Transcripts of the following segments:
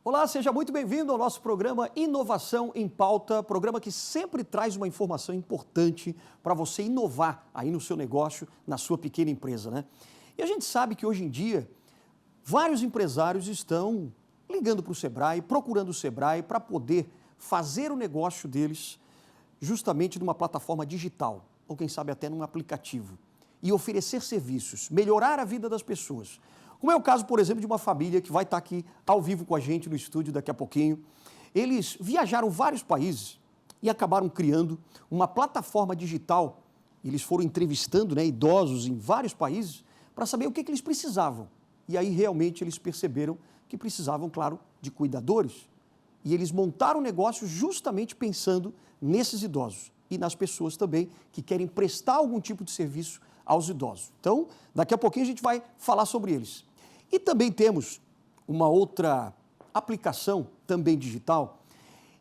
Olá, seja muito bem-vindo ao nosso programa Inovação em Pauta, programa que sempre traz uma informação importante para você inovar aí no seu negócio, na sua pequena empresa, né? E a gente sabe que hoje em dia vários empresários estão ligando para o Sebrae, procurando o Sebrae para poder fazer o negócio deles justamente numa plataforma digital, ou quem sabe até num aplicativo, e oferecer serviços, melhorar a vida das pessoas. Como é o caso, por exemplo, de uma família que vai estar aqui ao vivo com a gente no estúdio daqui a pouquinho. Eles viajaram vários países e acabaram criando uma plataforma digital. Eles foram entrevistando, idosos em vários países para saber o que eles precisavam. E aí realmente eles perceberam que precisavam, claro, de cuidadores. E eles montaram o negócio justamente pensando nesses idosos e nas pessoas também que querem prestar algum tipo de serviço aos idosos. Então, daqui a pouquinho a gente vai falar sobre eles. E também temos uma outra aplicação, também digital,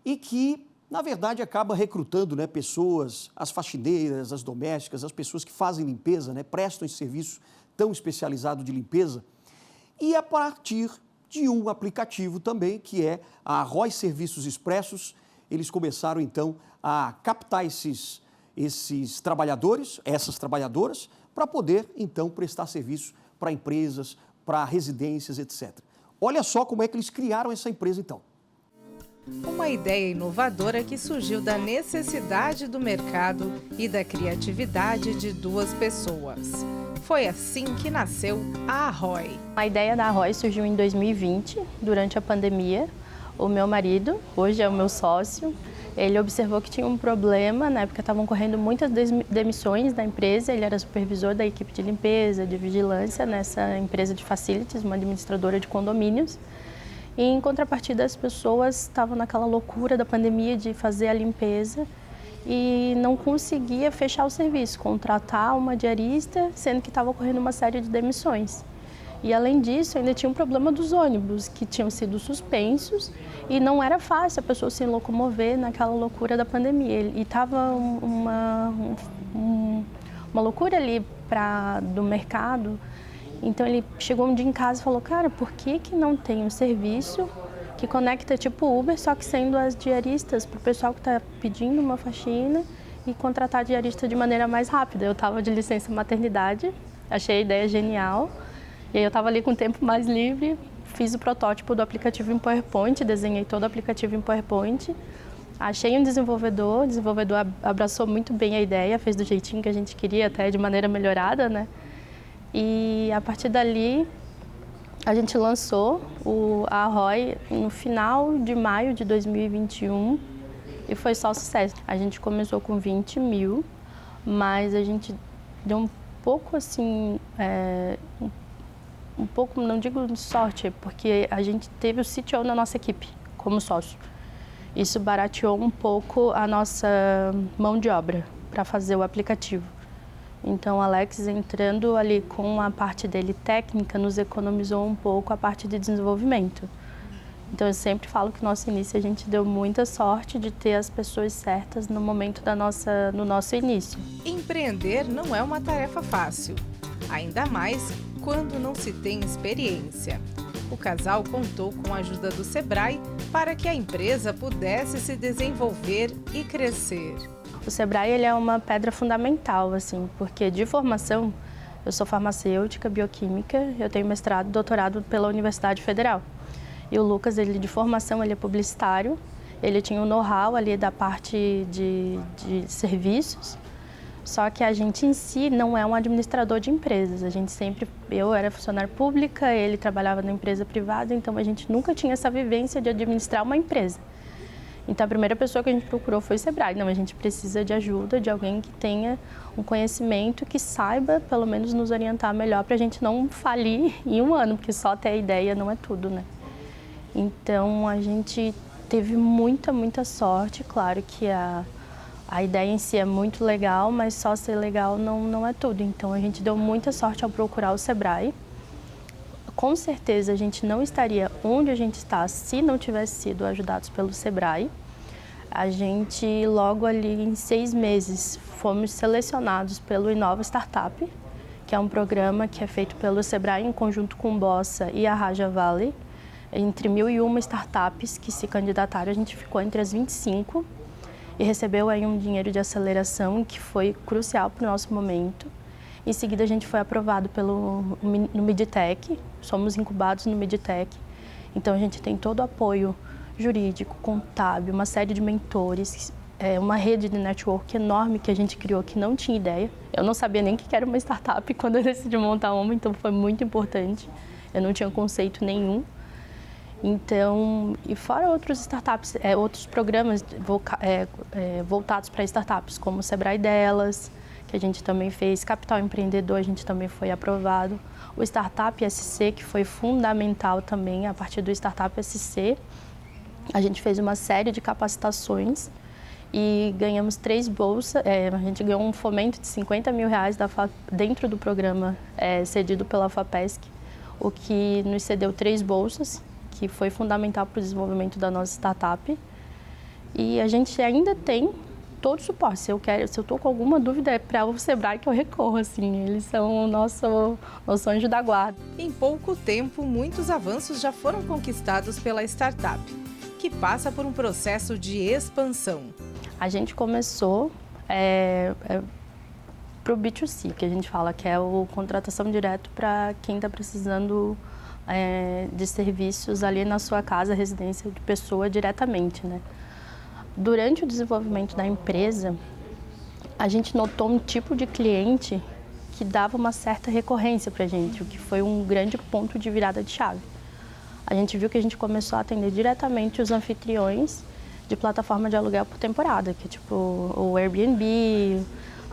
e que, na verdade, acaba recrutando pessoas, as faxineiras, as domésticas, as pessoas que fazem limpeza, prestam esse serviço tão especializado de limpeza, e a partir de um aplicativo também, que é a Arroy Serviços Expressos, eles começaram, então, a captar esses trabalhadores, essas trabalhadoras, para poder, então, prestar serviço para empresas, para residências, etc. Olha só como é que eles criaram essa empresa, então. Uma ideia inovadora que surgiu da necessidade do mercado e da criatividade de duas pessoas. Foi assim que nasceu a Arroy. A ideia da Arroy surgiu em 2020, durante a pandemia. O meu marido, hoje é o meu sócio, ele observou que tinha um problema, na época estavam correndo muitas demissões da empresa, ele era supervisor da equipe de limpeza, de vigilância nessa empresa de facilities, uma administradora de condomínios. E em contrapartida as pessoas estavam naquela loucura da pandemia de fazer a limpeza e não conseguia fechar o serviço, contratar uma diarista, sendo que estava ocorrendo uma série de demissões. E, além disso, ainda tinha um problema dos ônibus, que tinham sido suspensos e não era fácil a pessoa se locomover naquela loucura da pandemia. E estava uma loucura ali do mercado. Então, ele chegou um dia em casa e falou, cara, por que não tem um serviço que conecta tipo Uber, só que sendo as diaristas para o pessoal que está pedindo uma faxina e contratar a diarista de maneira mais rápida? Eu estava de licença maternidade, achei a ideia genial. E aí eu estava ali com o tempo mais livre, fiz o protótipo do aplicativo em PowerPoint, desenhei todo o aplicativo em PowerPoint, achei um desenvolvedor, o desenvolvedor abraçou muito bem a ideia, fez do jeitinho que a gente queria, até de maneira melhorada, né? E a partir dali a gente lançou a Arroy no final de maio de 2021 e foi só sucesso. A gente começou com 20 mil, mas a gente deu um pouco assim, um pouco, não digo de sorte, porque a gente teve o CTO na nossa equipe, como sócio. Isso barateou um pouco a nossa mão de obra para fazer o aplicativo. Então, o Alex, entrando ali com a parte dele técnica, nos economizou um pouco a parte de desenvolvimento. Então, eu sempre falo que no nosso início a gente deu muita sorte de ter as pessoas certas no momento no nosso início. Empreender não é uma tarefa fácil, ainda mais quando não se tem experiência. O casal contou com a ajuda do Sebrae para que a empresa pudesse se desenvolver e crescer. O Sebrae ele é uma pedra fundamental, assim, porque de formação eu sou farmacêutica, bioquímica, eu tenho mestrado e doutorado pela Universidade Federal. E o Lucas, ele de formação, ele é publicitário, ele tinha um know-how ali da parte de serviços. Só que a gente em si não é um administrador de empresas. Eu era funcionária pública, ele trabalhava na empresa privada, então a gente nunca tinha essa vivência de administrar uma empresa. Então a primeira pessoa que a gente procurou foi o Sebrae. Não, a gente precisa de ajuda, de alguém que tenha um conhecimento, que saiba pelo menos nos orientar melhor para a gente não falir em um ano, porque só ter a ideia não é tudo, né? Então a gente teve muita sorte, claro que a ideia em si é muito legal, mas só ser legal não é tudo. Então, a gente deu muita sorte ao procurar o Sebrae. Com certeza, a gente não estaria onde a gente está se não tivesse sido ajudados pelo Sebrae. A gente, logo ali em 6 meses, fomos selecionados pelo Inova Startup, que é um programa que é feito pelo Sebrae em conjunto com o Bossa e a Raja Valley. Entre 1.001 startups que se candidataram, a gente ficou entre as 25 e recebeu aí um dinheiro de aceleração que foi crucial para o nosso momento. Em seguida, a gente foi aprovado no Midtech, somos incubados no Midtech, então a gente tem todo o apoio jurídico, contábil, uma série de mentores, uma rede de network enorme que a gente criou que não tinha ideia. Eu não sabia nem o que era uma startup quando eu decidi montar uma, então foi muito importante. Eu não tinha conceito nenhum. Então, e fora outros startups, outros programas voltados para startups, como o Sebrae Delas, que a gente também fez, Capital Empreendedor, a gente também foi aprovado. O Startup SC, que foi fundamental também, a partir do Startup SC, a gente fez uma série de capacitações e ganhamos 3 bolsas. A gente ganhou um fomento de R$50 mil dentro do programa cedido pela FAPESC, o que nos cedeu 3 bolsas, que foi fundamental para o desenvolvimento da nossa startup. E a gente ainda tem todo o suporte. Se eu estou com alguma dúvida, é para o Sebrae que eu recorro, assim. Eles são o nosso anjo da guarda. Em pouco tempo, muitos avanços já foram conquistados pela startup, que passa por um processo de expansão. A gente começou para o B2C, que a gente fala, que é o contratação direto para quem está precisando de serviços ali na sua casa, residência de pessoa diretamente, né? Durante o desenvolvimento da empresa, a gente notou um tipo de cliente que dava uma certa recorrência para a gente, o que foi um grande ponto de virada de chave. A gente viu que a gente começou a atender diretamente os anfitriões de plataforma de aluguel por temporada, que é tipo o Airbnb,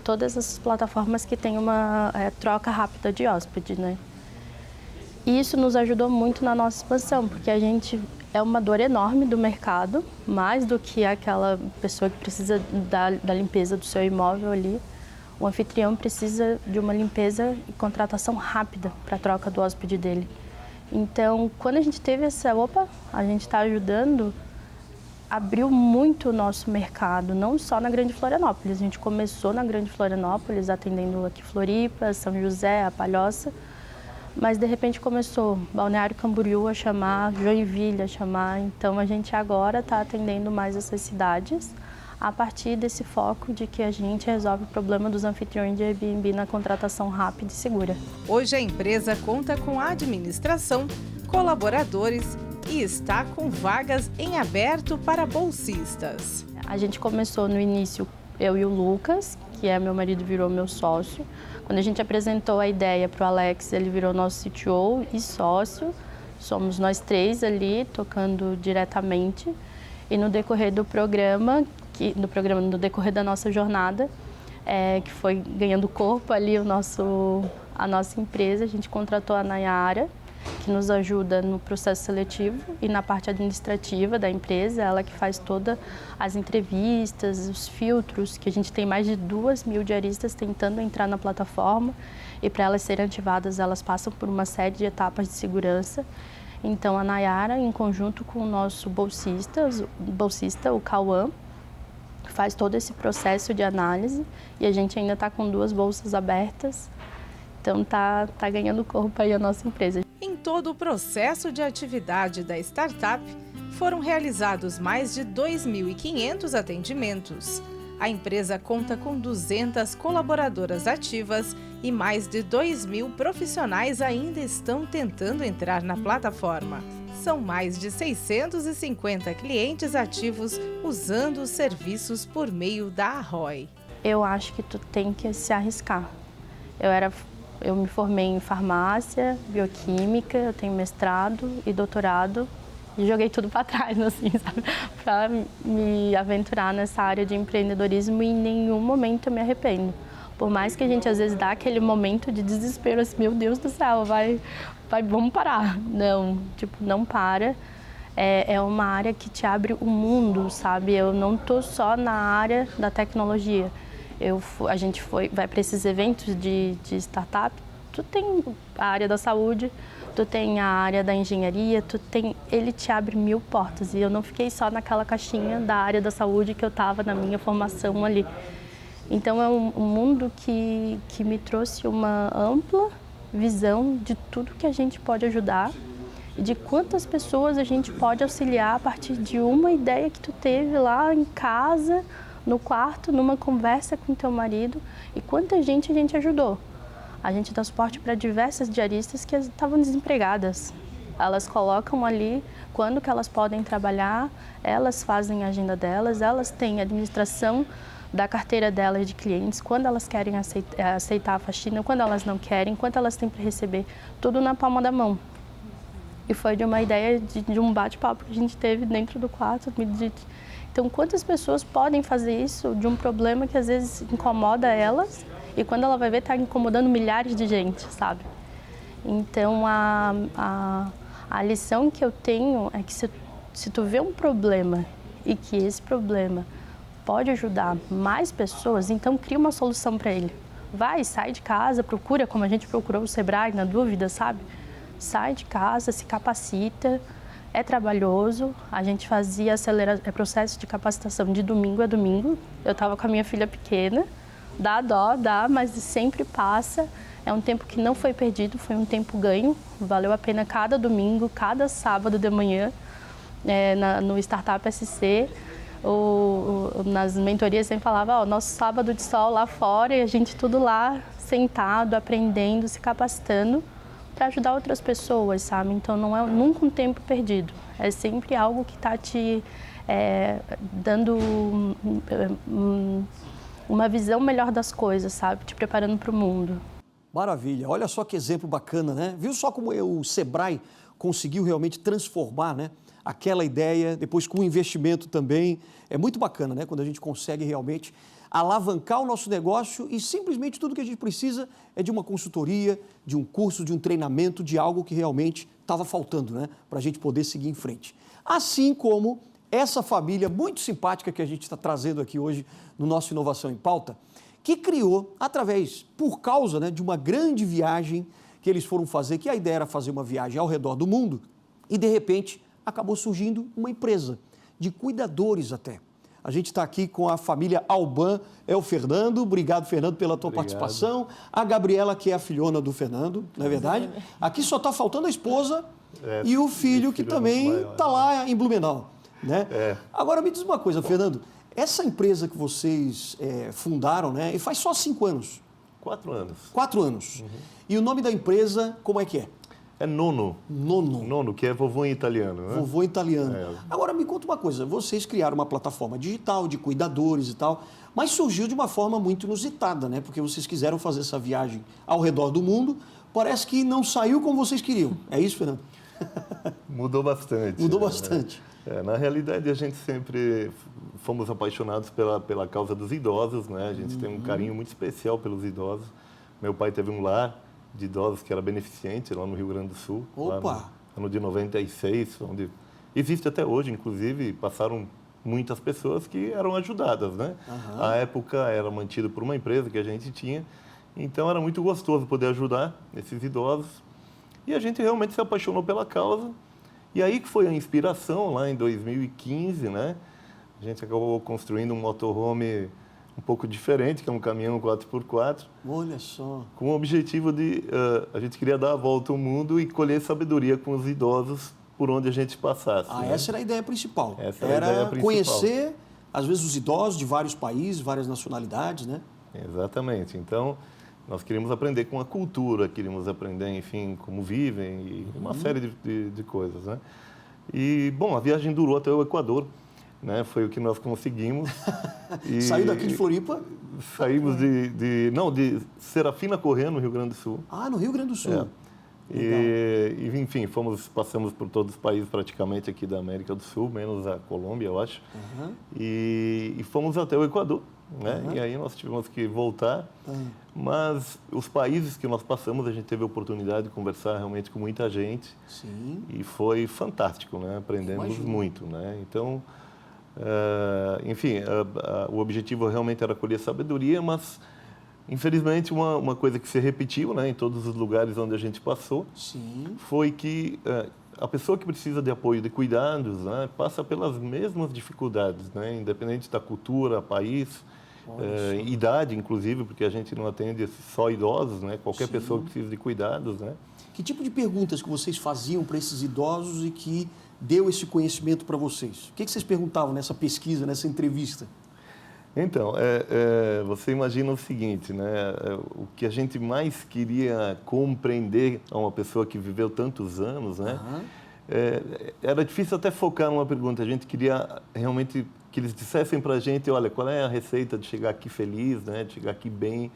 todas essas plataformas que têm uma troca rápida de hóspede, né? E isso nos ajudou muito na nossa expansão, porque a gente é uma dor enorme do mercado, mais do que aquela pessoa que precisa da limpeza do seu imóvel ali. O anfitrião precisa de uma limpeza e contratação rápida para a troca do hóspede dele. Então, quando a gente teve a gente está ajudando, abriu muito o nosso mercado, não só na Grande Florianópolis. A gente começou na Grande Florianópolis, atendendo aqui Floripa, São José, a Palhoça, mas de repente começou Balneário Camboriú a chamar, Joinville a chamar. Então a gente agora está atendendo mais essas cidades a partir desse foco de que a gente resolve o problema dos anfitriões de Airbnb na contratação rápida e segura. Hoje a empresa conta com administração, colaboradores e está com vagas em aberto para bolsistas. A gente começou no início, eu e o Lucas, que é meu marido, virou meu sócio. Quando a gente apresentou a ideia para o Alex, ele virou nosso CTO e sócio. Somos nós 3 ali, tocando diretamente. E no decorrer do programa, no decorrer da nossa jornada, que foi ganhando corpo ali a nossa empresa, a gente contratou a Nayara, que nos ajuda no processo seletivo e na parte administrativa da empresa, ela que faz todas as entrevistas, os filtros, que a gente tem mais de 2.000 diaristas tentando entrar na plataforma e para elas serem ativadas, elas passam por uma série de etapas de segurança. Então a Nayara, em conjunto com o nosso bolsista, o Cauã, faz todo esse processo de análise e a gente ainda está com 2 bolsas abertas, então tá ganhando corpo aí a nossa empresa. Em todo o processo de atividade da startup, foram realizados mais de 2.500 atendimentos. A empresa conta com 200 colaboradoras ativas e mais de 2.000 profissionais ainda estão tentando entrar na plataforma. São mais de 650 clientes ativos usando os serviços por meio da Arroy. Eu acho que tu tem que se arriscar. Eu me formei em farmácia, bioquímica, eu tenho mestrado e doutorado e joguei tudo para trás, assim, sabe? Para me aventurar nessa área de empreendedorismo e em nenhum momento eu me arrependo. Por mais que a gente às vezes dá aquele momento de desespero, assim, meu Deus do céu, vamos parar. Não, não para. É uma área que te abre o mundo, sabe? Eu não tô só na área da tecnologia. A gente vai para esses eventos de startup, tu tem a área da saúde, tu tem a área da engenharia, ele te abre 1000 portas. E eu não fiquei só naquela caixinha da área da saúde que eu estava na minha formação ali. Então é um mundo que me trouxe uma ampla visão de tudo que a gente pode ajudar e de quantas pessoas a gente pode auxiliar a partir de uma ideia que tu teve lá em casa, no quarto, numa conversa com teu marido, e quanta gente a gente ajudou. A gente dá suporte para diversas diaristas que estavam desempregadas. Elas colocam ali quando que elas podem trabalhar, elas fazem a agenda delas, elas têm a administração da carteira delas de clientes, quando elas querem aceitar a faxina, quando elas não querem, quanto elas têm para receber, tudo na palma da mão. E foi de uma ideia de um bate-papo que a gente teve dentro do quarto. Então, quantas pessoas podem fazer isso de um problema que às vezes incomoda elas e quando ela vai ver está incomodando milhares de gente, sabe? Então, a lição que eu tenho é que se tu vê um problema e que esse problema pode ajudar mais pessoas, então cria uma solução para ele. Vai, sai de casa, procura, como a gente procurou o Sebrae, na dúvida, sabe? Sai de casa, se capacita, é trabalhoso. A gente fazia processo de capacitação de domingo a domingo. Eu estava com a minha filha pequena, dá dó, mas sempre passa. É um tempo que não foi perdido, foi um tempo ganho. Valeu a pena cada domingo, cada sábado de manhã, no Startup SC. Nas mentorias sempre falava, nosso sábado de sol lá fora e a gente tudo lá sentado, aprendendo, se capacitando para ajudar outras pessoas, sabe? Então não é nunca um tempo perdido, é sempre algo que está te dando uma visão melhor das coisas, sabe? Te preparando para o mundo. Maravilha, olha só que exemplo bacana, né? Viu só como o Sebrae conseguiu realmente transformar, né? Aquela ideia, depois com o investimento também. É muito bacana, né? Quando a gente consegue realmente alavancar o nosso negócio e simplesmente tudo que a gente precisa é de uma consultoria, de um curso, de um treinamento, de algo que realmente estava faltando, né? Para a gente poder seguir em frente. Assim como essa família muito simpática que a gente está trazendo aqui hoje no nosso Inovação em Pauta, que criou, por causa, né, de uma grande viagem que eles foram fazer, que a ideia era fazer uma viagem ao redor do mundo, e de repente acabou surgindo uma empresa de cuidadores até. A gente está aqui com a família Alban, é o Fernando. Obrigado, Fernando, pela tua participação. A Gabriela, que é a filhona do Fernando, não é verdade? Aqui só está faltando a esposa e o filho que também está lá em Blumenau. Né? Agora, me diz uma coisa, Fernando. Essa empresa que vocês fundaram, né? E faz só 5 anos. 4 anos. 4 anos. E o nome da empresa, como é que é? É Nono. Nono. Nono, que é vovô em italiano, né? Vovô italiano. Agora, me conta uma coisa. Vocês criaram uma plataforma digital de cuidadores e tal, mas surgiu de uma forma muito inusitada, né? Porque vocês quiseram fazer essa viagem ao redor do mundo. Parece que não saiu como vocês queriam. É isso, Fernando? Mudou bastante. Mudou bastante. Na realidade, a gente sempre fomos apaixonados pela causa dos idosos, né? A gente tem um carinho muito especial pelos idosos. Meu pai teve um lar de idosos que era beneficente lá no Rio Grande do Sul. Opa! Lá no ano de 96, onde existe até hoje, inclusive, passaram muitas pessoas que eram ajudadas, né? A época era mantido por uma empresa que a gente tinha, então era muito gostoso poder ajudar esses idosos. E a gente realmente se apaixonou pela causa. E aí que foi a inspiração, lá em 2015, né? A gente acabou construindo um motorhome um pouco diferente, que é um caminhão 4x4. Olha só. Com o objetivo de... a gente queria dar a volta ao mundo e colher sabedoria com os idosos por onde a gente passasse. Né? Essa era a ideia principal. Essa era a ideia principal. Conhecer, às vezes, os idosos de vários países, várias nacionalidades, né? Exatamente. Então, nós queríamos aprender com a cultura, queríamos aprender, enfim, como vivem e uma série de coisas, né? E, bom, a viagem durou até o Equador, né? Foi o que nós conseguimos. E saiu daqui de Floripa? Saímos de Serafina Corrêa, no Rio Grande do Sul. Ah, no Rio Grande do Sul. E, enfim, passamos por todos os países praticamente aqui da América do Sul, menos a Colômbia, eu acho. E fomos até o Equador, né? E aí nós tivemos que voltar. Mas os países que nós passamos, a gente teve a oportunidade de conversar realmente com muita gente. Sim. E foi fantástico, né? Aprendemos muito, né? Então, enfim, o objetivo realmente era colher sabedoria, mas infelizmente uma coisa que se repetiu, né, em todos os lugares onde a gente passou, foi que a pessoa que precisa de apoio, de cuidados, né, passa pelas mesmas dificuldades, né, independente da cultura, país. idade, inclusive, porque a gente não atende só idosos, né? Qualquer pessoa que precisa de cuidados, né? Que tipo de perguntas que vocês faziam para esses idosos e que deu esse conhecimento para vocês? O que vocês perguntavam nessa pesquisa, nessa entrevista? Então, você imagina o seguinte, né? O que a gente mais queria compreender a uma pessoa que viveu tantos anos, né? Era difícil até focar numa pergunta. A gente queria realmente que eles dissessem para a gente, olha, qual é a receita de chegar aqui feliz, né? De chegar aqui bem,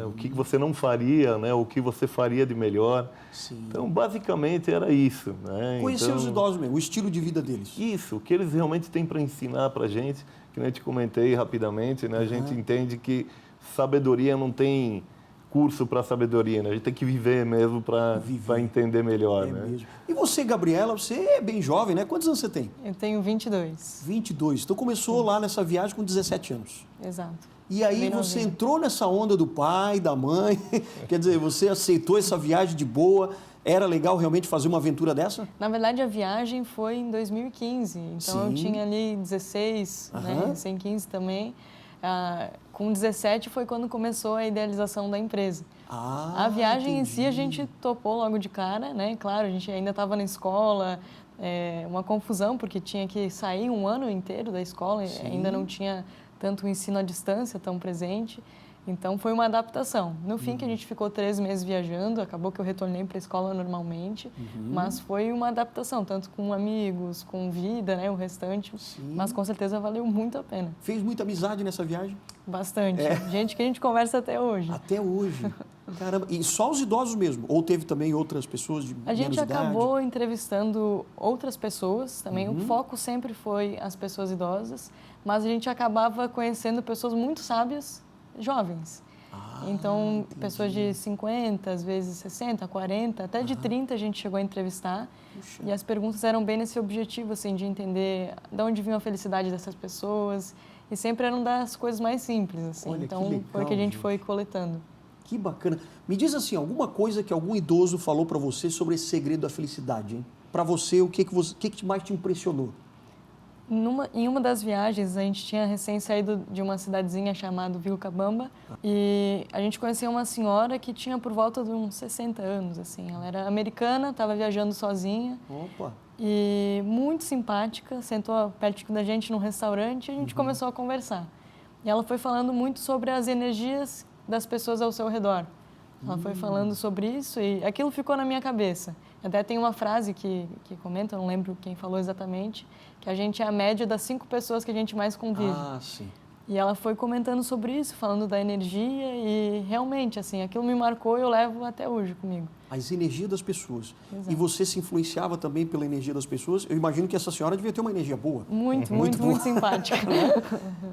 o que você não faria, né? O que você faria de melhor. Sim. Então, basicamente, era isso, né? Conhecer os idosos mesmo, o estilo de vida deles. Isso, o que eles realmente têm para ensinar para a gente, que eu te comentei rapidamente, né? A gente entende que sabedoria não tem curso para sabedoria, né? A gente tem que viver mesmo para entender melhor, né? Mesmo. E você, Gabriela, você é bem jovem, né? Quantos anos você tem? Eu tenho 22. 22. Então começou lá nessa viagem com 17 anos. Exato. E aí você entrou nessa onda do pai, da mãe, quer dizer, você aceitou essa viagem de boa. Era legal realmente fazer uma aventura dessa? Na verdade, a viagem foi em 2015, então eu tinha ali 16, né, recém 15 também. Com 17 foi quando começou a idealização da empresa. A viagem em si a gente topou logo de cara, né? Claro, a gente ainda estava na escola, uma confusão, porque tinha que sair um ano inteiro da escola, ainda não tinha tanto o ensino à distância tão presente. Então, foi uma adaptação. No fim, que a gente ficou 3 meses viajando, acabou que eu retornei para a escola normalmente, mas foi uma adaptação, tanto com amigos, com vida, né, o restante, mas com certeza valeu muito a pena. Fez muita amizade nessa viagem? Bastante. Gente que a gente conversa até hoje. Até hoje. Caramba, e só os idosos mesmo? Ou teve também outras pessoas de menos idade? A gente acabou entrevistando outras pessoas também, o foco sempre foi as pessoas idosas, mas a gente acabava conhecendo pessoas muito sábias, jovens. Então, pessoas de 50, às vezes 60, 40, até de 30 a gente chegou a entrevistar. Puxa. E as perguntas eram bem nesse objetivo, assim, de entender de onde vinha a felicidade dessas pessoas. E sempre eram das coisas mais simples, assim. Olha, então, legal, foi que a gente foi coletando. Que bacana. Me diz assim, alguma coisa que algum idoso falou para você sobre esse segredo da felicidade, hein? Para você, o que mais te impressionou? Em uma das viagens, a gente tinha recém saído de uma cidadezinha chamada Vilcabamba e a gente conheceu uma senhora que tinha por volta de uns 60 anos, assim. Ela era americana, estava viajando sozinha. Opa! E muito simpática, sentou perto da gente num restaurante e a gente começou a conversar. E ela foi falando muito sobre as energias das pessoas ao seu redor. Ela foi falando sobre isso e aquilo ficou na minha cabeça. Até tem uma frase que comenta, eu não lembro quem falou exatamente, que a gente é a média das 5 pessoas que a gente mais convive. Ah, sim. E ela foi comentando sobre isso, falando da energia e realmente, assim, aquilo me marcou e eu levo até hoje comigo. As energias das pessoas. Exato. E você se influenciava também pela energia das pessoas? Eu imagino que essa senhora devia ter uma energia boa. Muito simpática.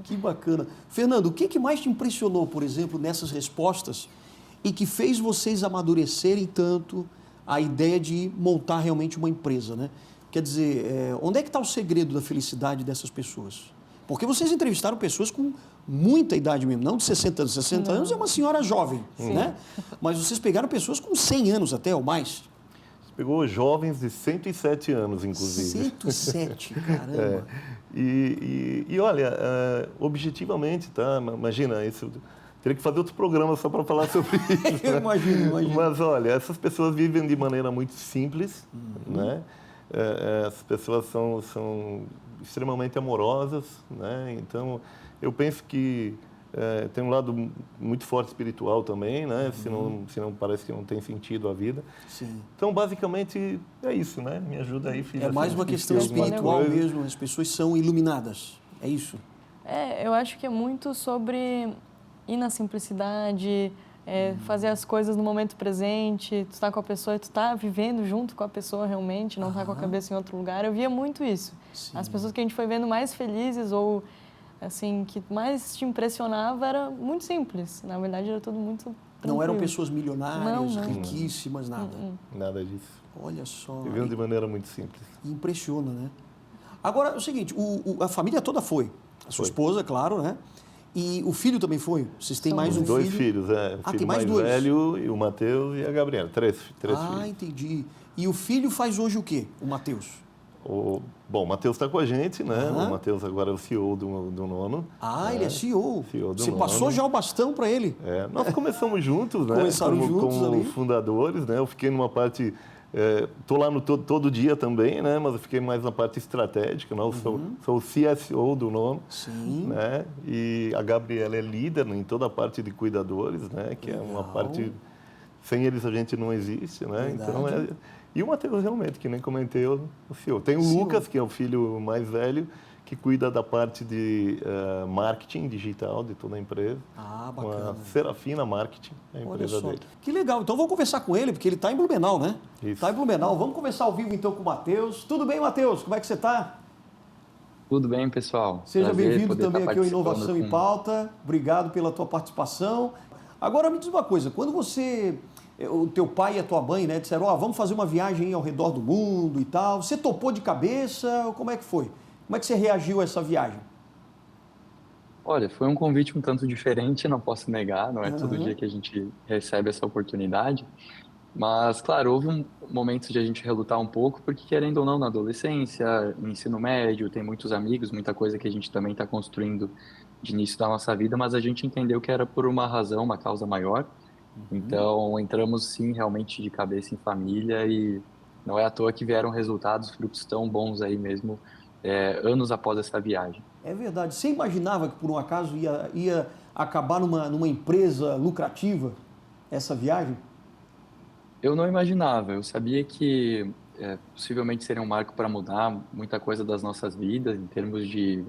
Que bacana. Fernando, o que mais te impressionou, por exemplo, nessas respostas e que fez vocês amadurecerem tanto a ideia de montar realmente uma empresa, né? Quer dizer, onde é que está o segredo da felicidade dessas pessoas? Porque vocês entrevistaram pessoas com muita idade mesmo, não de 60 anos. 60 anos é uma senhora jovem, né? Mas vocês pegaram pessoas com 100 anos até ou mais. Você pegou jovens de 107 anos, inclusive. 107, caramba. E olha, objetivamente, tá? Imagina, isso... Teria que fazer outro programa só para falar sobre isso. Eu imagino. Mas, olha, essas pessoas vivem de maneira muito simples, né? As pessoas são extremamente amorosas, né? Então, eu penso que tem um lado muito forte espiritual também, né? Senão parece que não tem sentido a vida. Sim. Então, basicamente, é isso, né? Me ajuda aí, filha. É mais uma questão espiritual mesmo, as pessoas são iluminadas, é isso? Eu acho que é muito sobre ir na simplicidade, fazer as coisas no momento presente, tu tá com a pessoa e tu tá vivendo junto com a pessoa realmente, não tá com a cabeça em outro lugar. Eu via muito isso. Sim. As pessoas que a gente foi vendo mais felizes ou, assim, que mais te impressionava era muito simples. Na verdade, era tudo muito tranquilo. Não eram pessoas milionárias, não. riquíssimas, nada. Nada disso. Olha só. Vivendo de maneira muito simples. Impressiona, né? Agora, é o seguinte, a família toda foi. A sua esposa, claro, né? E o filho também foi? Vocês têm mais um filho? 2 filhos, o filho tem mais mais 2. velho, e o Matheus e a Gabriela. 3 filhos. Entendi. E o filho faz hoje o quê, o Matheus? Bom, o Matheus está com a gente, né? O Matheus agora é o CEO do Nono. Ele é CEO. CEO do Você Nono. passou já o bastão para ele. Nós começamos juntos, né? Começaram juntos como ali. fundadores, né? Eu fiquei numa parte... Estou lá todo dia também, né? Mas eu fiquei mais na parte estratégica. Né? Eu sou o CSO do Nono. Sim. Né? E a Gabriela é líder em toda a parte de cuidadores, né? Que é uma parte... Sem eles a gente não existe, né? Verdade. Então, E o Matheus realmente, que nem comentei, o CEO. Tem o Lucas, que é o filho mais velho, que cuida da parte de marketing digital de toda a empresa. Bacana. A Serafina Marketing, a empresa dele. Que legal. Então, vamos conversar com ele, porque ele está em Blumenau, né? Isso. Está em Blumenau. Vamos conversar ao vivo, então, com o Matheus. Tudo bem, Matheus? Como é que você está? Tudo bem, pessoal. Seja bem-vindo também aqui ao Inovação em Pauta. Obrigado pela tua participação. Agora, me diz uma coisa. Quando o teu pai e a tua mãe, né, disseram, vamos fazer uma viagem ao redor do mundo e tal, você topou de cabeça? Como é que foi? Como é que você reagiu a essa viagem? Olha, foi um convite um tanto diferente, não posso negar, não é todo dia que a gente recebe essa oportunidade, mas, claro, houve um momento de a gente relutar um pouco, porque, querendo ou não, na adolescência, no ensino médio, tem muitos amigos, muita coisa que a gente também está construindo de início da nossa vida, mas a gente entendeu que era por uma razão, uma causa maior. Então, entramos, sim, realmente de cabeça em família e não é à toa que vieram resultados, frutos tão bons aí mesmo, anos após essa viagem. É verdade. Você imaginava que, por um acaso, ia acabar numa empresa lucrativa essa viagem? Eu não imaginava. Eu sabia que possivelmente seria um marco para mudar muita coisa das nossas vidas, em termos de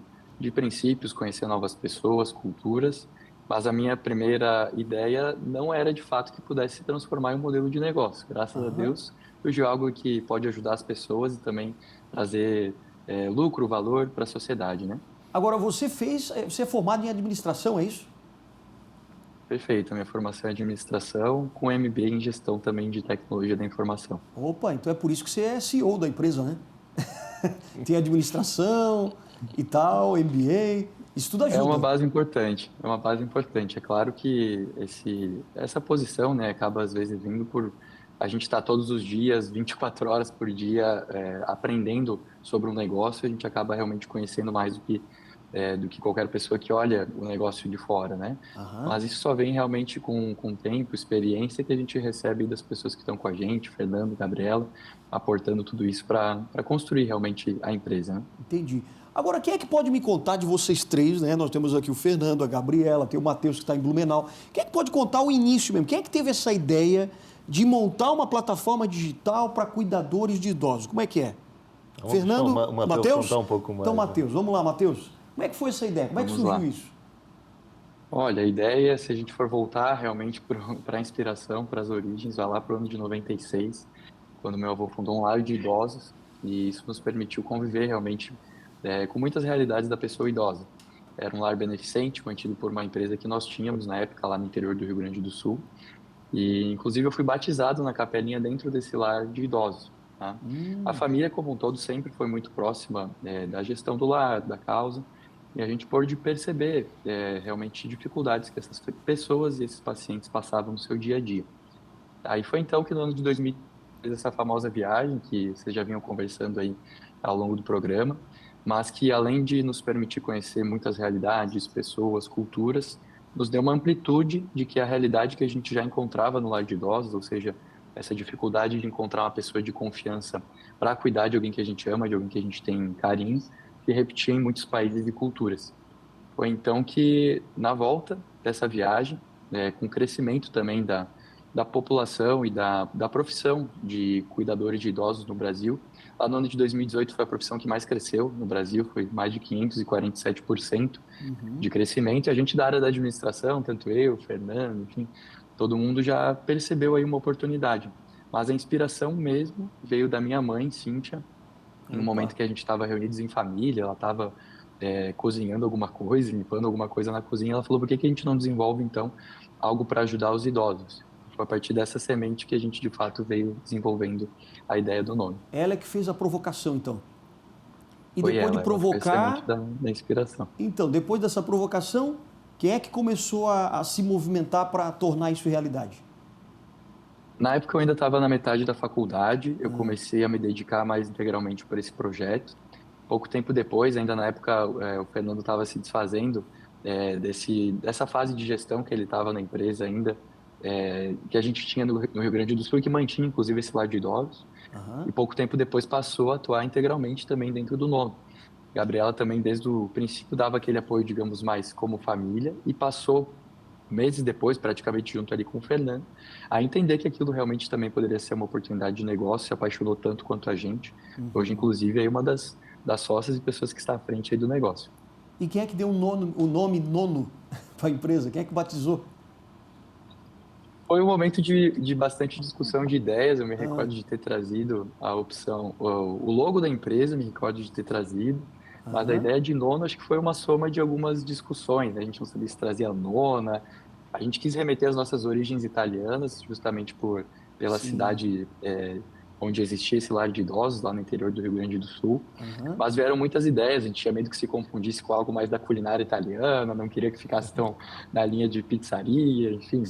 princípios, conhecer novas pessoas, culturas, mas a minha primeira ideia não era, de fato, que pudesse se transformar em um modelo de negócio. Graças a Deus, surgiu algo que pode ajudar as pessoas e também trazer lucro, valor para a sociedade, né? Agora, você é formado em administração, é isso? Perfeito. A minha formação é administração, com MBA em gestão também de tecnologia da informação. Opa, então é por isso que você é CEO da empresa, né? Tem administração e tal, MBA, isso tudo ajuda. É uma base importante, É claro que essa posição, né, acaba às vezes vindo por a gente estar todos os dias, 24 horas por dia, aprendendo sobre um negócio, a gente acaba realmente conhecendo mais do que qualquer pessoa que olha o negócio de fora, né? Mas isso só vem realmente com tempo, experiência que a gente recebe das pessoas que estão com a gente, Fernando, Gabriela, aportando tudo isso para construir realmente a empresa, né? Entendi. Agora, quem é que pode me contar de vocês três, né? Nós temos aqui o Fernando, a Gabriela, tem o Matheus que está em Blumenau. Quem é que pode contar o início mesmo? Quem é que teve essa ideia de montar uma plataforma digital para cuidadores de idosos? Como é que é? Vamos Fernando, Matheus? Contar um pouco mais, então, Matheus, vamos lá, Matheus. Como é que foi essa ideia? Como é que surgiu isso? Olha, a ideia, se a gente for voltar realmente para a inspiração, para as origens, vai lá para o ano de 96, quando meu avô fundou um lar de idosos, e isso nos permitiu conviver realmente com muitas realidades da pessoa idosa. Era um lar beneficente, mantido por uma empresa que nós tínhamos na época lá no interior do Rio Grande do Sul, e inclusive eu fui batizado na capelinha dentro desse lar de idosos. Tá? A família como um todo sempre foi muito próxima da gestão do lar, da causa, e a gente pôde perceber realmente dificuldades que essas pessoas e esses pacientes passavam no seu dia a dia. Aí foi então que no ano de 2000 fez essa famosa viagem que vocês já vinham conversando aí ao longo do programa, mas que além de nos permitir conhecer muitas realidades, pessoas, culturas, nos deu uma amplitude de que a realidade que a gente já encontrava no lar de idosos, ou seja, essa dificuldade de encontrar uma pessoa de confiança para cuidar de alguém que a gente ama, de alguém que a gente tem carinho, se repetia em muitos países e culturas. Foi então que, na volta dessa viagem, com o crescimento também da população e da profissão de cuidadores de idosos no Brasil, lá no ano de 2018 foi a profissão que mais cresceu no Brasil, foi mais de 547% de crescimento, e a gente da área da administração, tanto eu, Fernando, enfim, todo mundo já percebeu aí uma oportunidade. Mas a inspiração mesmo veio da minha mãe, Cíntia, no momento que a gente estava reunidos em família, ela estava cozinhando alguma coisa, limpando alguma coisa na cozinha, ela falou, por que a gente não desenvolve, então, algo para ajudar os idosos? Foi a partir dessa semente que a gente, de fato, veio desenvolvendo a ideia do nome. Ela é que fez a provocação, então? E foi depois ela, de provocar... Foi a semente da inspiração. Então, depois dessa provocação, quem é que começou a se movimentar para tornar isso realidade? Na época eu ainda estava na metade da faculdade, eu comecei a me dedicar mais integralmente por esse projeto. Pouco tempo depois, ainda na época, o Fernando estava se desfazendo dessa fase de gestão que ele estava na empresa ainda, que a gente tinha no Rio Grande do Sul, e que mantinha inclusive esse lar de idosos. E pouco tempo depois passou a atuar integralmente também dentro do Nono. Gabriela também, desde o princípio, dava aquele apoio, digamos, mais como família, e passou meses depois, praticamente junto ali com o Fernando, a entender que aquilo realmente também poderia ser uma oportunidade de negócio, se apaixonou tanto quanto a gente. Hoje, inclusive, é uma das sócias e pessoas que está à frente aí do negócio. E quem é que deu o nome Nono para a empresa? Quem é que batizou? Foi um momento de bastante discussão de ideias. Eu me recordo de ter trazido a opção, o logo da empresa, me recordo de ter trazido, mas a ideia de Nono acho que foi uma soma de algumas discussões, né? A gente não sabia se trazia nona, a gente quis remeter às nossas origens italianas, justamente pela cidade onde existia esse lar de idosos, lá no interior do Rio Grande do Sul. Mas vieram muitas ideias, a gente tinha medo que se confundisse com algo mais da culinária italiana, não queria que ficasse tão na linha de pizzaria, enfim.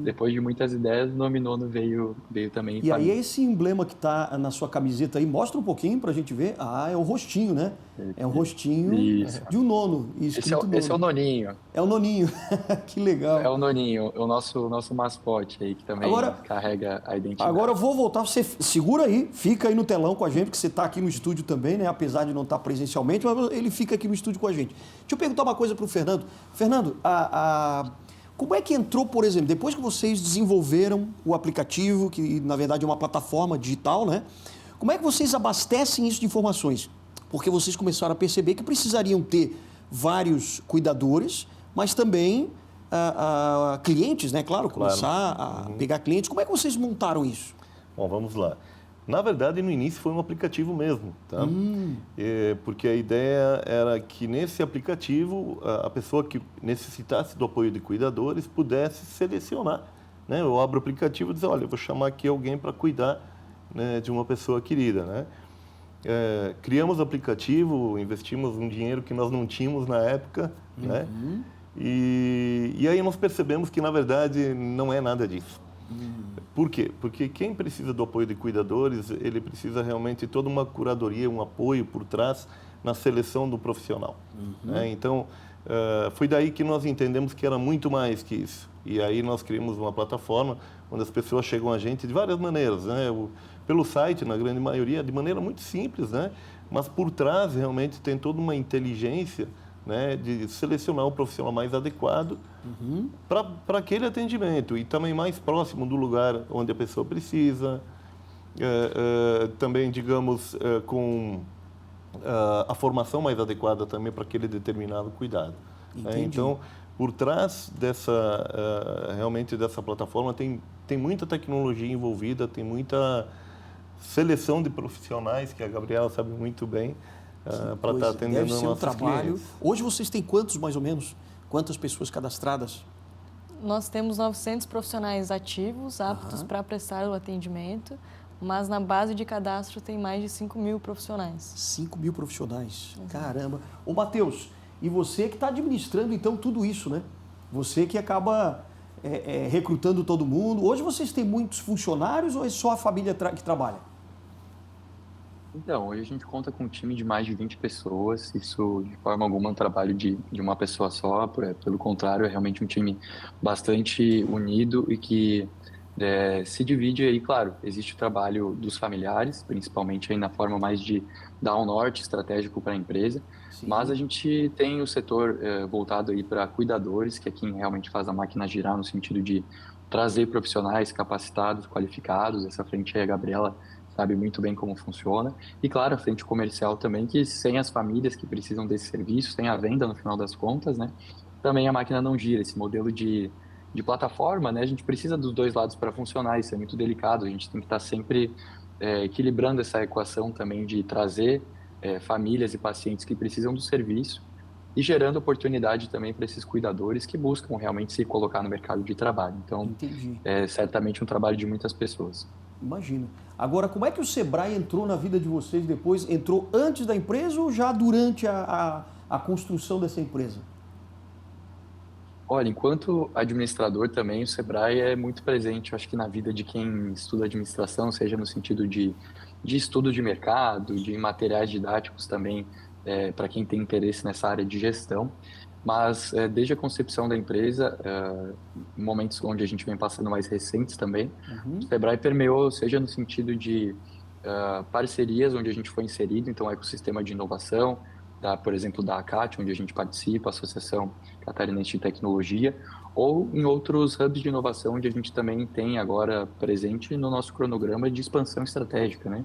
Depois de muitas ideias, o nome Nono veio também. E aí esse emblema que está na sua camiseta aí, mostra um pouquinho para a gente ver. Ah, é o rostinho, né? É o rostinho de um nono. Esse é o Noninho. É o Noninho. Que legal. É o Noninho, o nosso mascote aí, que também carrega a identidade. Agora eu vou voltar, você segura aí, fica aí no telão com a gente, porque você está aqui no estúdio também, né? Apesar de não estar presencialmente, mas ele fica aqui no estúdio com a gente. Deixa eu perguntar uma coisa para o Fernando. Fernando, como é que entrou, por exemplo, depois que vocês desenvolveram o aplicativo, que na verdade é uma plataforma digital, né? Como é que vocês abastecem isso de informações? Porque vocês começaram a perceber que precisariam ter vários cuidadores, mas também clientes, né? Claro, começar a pegar clientes. Como é que vocês montaram isso? Bom, vamos lá. Na verdade, no início foi um aplicativo mesmo, tá? Porque a ideia era que nesse aplicativo a pessoa que necessitasse do apoio de cuidadores pudesse selecionar, né? Eu abro o aplicativo e dizer, olha, eu vou chamar aqui alguém para cuidar, né, de uma pessoa querida, né? Criamos o aplicativo, investimos um dinheiro que nós não tínhamos na época, né? E aí nós percebemos que, na verdade, não é nada disso. Por quê? Porque quem precisa do apoio de cuidadores, ele precisa realmente de toda uma curadoria, um apoio por trás na seleção do profissional. Né? Então, foi daí que nós entendemos que era muito mais que isso. E aí nós criamos uma plataforma onde as pessoas chegam a gente de várias maneiras, né? Pelo site, na grande maioria, de maneira muito simples, né? Mas por trás realmente tem toda uma inteligência, né, de selecionar o profissional mais adequado para aquele atendimento e também mais próximo do lugar onde a pessoa precisa, também, digamos, com a formação mais adequada também para aquele determinado cuidado. Então, por trás realmente dessa plataforma tem muita tecnologia envolvida, tem muita seleção de profissionais, que a Gabriela sabe muito bem, para estar atendendo os nossos clientes. Hoje vocês têm quantos, mais ou menos? Quantas pessoas cadastradas? Nós temos 900 profissionais ativos, aptos para prestar o atendimento, mas na base de cadastro tem mais de 5.000 profissionais. 5.000 profissionais? Caramba! Ô, Matheus, e você que está administrando, então, tudo isso, né? Você que acaba recrutando todo mundo. Hoje vocês têm muitos funcionários ou é só a família que trabalha? Então, hoje a gente conta com um time de mais de 20 pessoas. Isso, de forma alguma, é um trabalho de uma pessoa só. Pelo contrário, é realmente um time bastante unido e que se divide aí, claro, existe o trabalho dos familiares, principalmente aí na forma mais de dar um norte estratégico para a empresa. Sim. Mas a gente tem o setor voltado aí para cuidadores, que é quem realmente faz a máquina girar no sentido de trazer profissionais capacitados, qualificados. Essa frente aí, a Gabriela sabe muito bem como funciona. E, claro, a frente comercial também, que sem as famílias que precisam desse serviço, sem a venda no final das contas, né, também a máquina não gira. Esse modelo de plataforma, né, a gente precisa dos dois lados para funcionar, isso é muito delicado. A gente tem que estar sempre equilibrando essa equação também de trazer famílias e pacientes que precisam do serviço e gerando oportunidade também para esses cuidadores que buscam realmente se colocar no mercado de trabalho. Então, é certamente um trabalho de muitas pessoas. Imagino. Agora, como é que o Sebrae entrou na vida de vocês depois? Entrou antes da empresa ou já durante a construção dessa empresa? Olha, enquanto administrador também, o Sebrae é muito presente, eu acho que na vida de quem estuda administração, seja no sentido de estudo de mercado, de materiais didáticos também, para quem tem interesse nessa área de gestão. Mas desde a concepção da empresa, momentos onde a gente vem passando mais recentes também, o Sebrae permeou, seja no sentido de parcerias onde a gente foi inserido, então o ecossistema de inovação, por exemplo, da ACAT, onde a gente participa, a Associação Catarinense de Tecnologia, ou em outros hubs de inovação, onde a gente também tem agora presente no nosso cronograma de expansão estratégica, né?